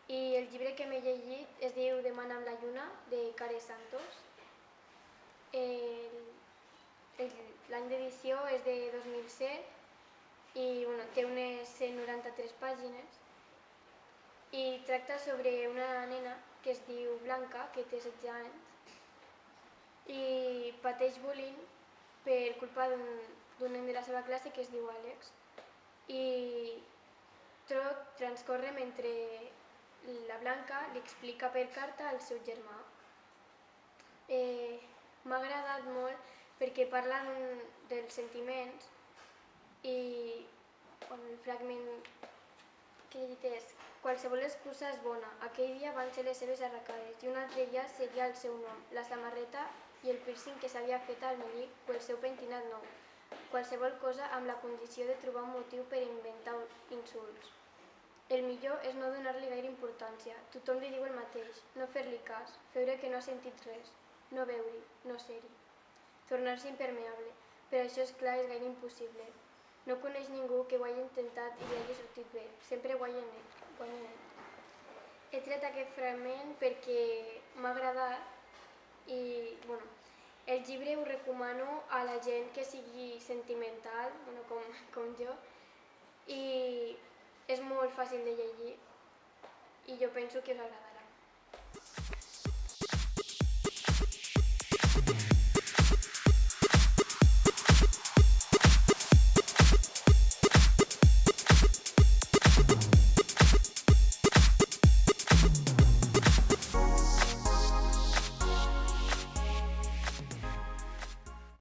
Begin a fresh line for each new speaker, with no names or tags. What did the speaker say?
I el llibre que m'he llegit es diu Demana amb la lluna, de Care Santos. L'any d'edició és de 2007 i té unes 193 pàgines i tracta sobre una nena que es diu Blanca, que té 16 anys, i pateix bullying per culpa d'un nen de la seva classe que es diu Àlex. I tot transcorre mentre la Blanca li explica per carta al seu germà. M'ha agradat molt perquè parla dels sentiments i el fragment que he llegit és: qualsevol excusa és bona, aquell dia van ser les seves arracades i un altre dia seguia el seu nom, la samarreta i el piercing que s'havia fet al melic o el seu pentinat nou. Qualsevol cosa amb la condició de trobar un motiu per inventar insults. El millor és no donar-li gaire importància, tothom li diu el mateix, no fer-li cas, veure que no ha sentit res, no veure-hi, no ser-hi. Tornar-se impermeable, però això és clar és gaire impossible. No coneix ningú que ho hagi intentat i li hagi sortit bé, sempre guanyen ell. He tret aquest fragment perquè m'ha agradat i el llibre ho recomano a la gent que sigui sentimental, com jo, i és molt fàcil de llegir i jo penso que us agradarà.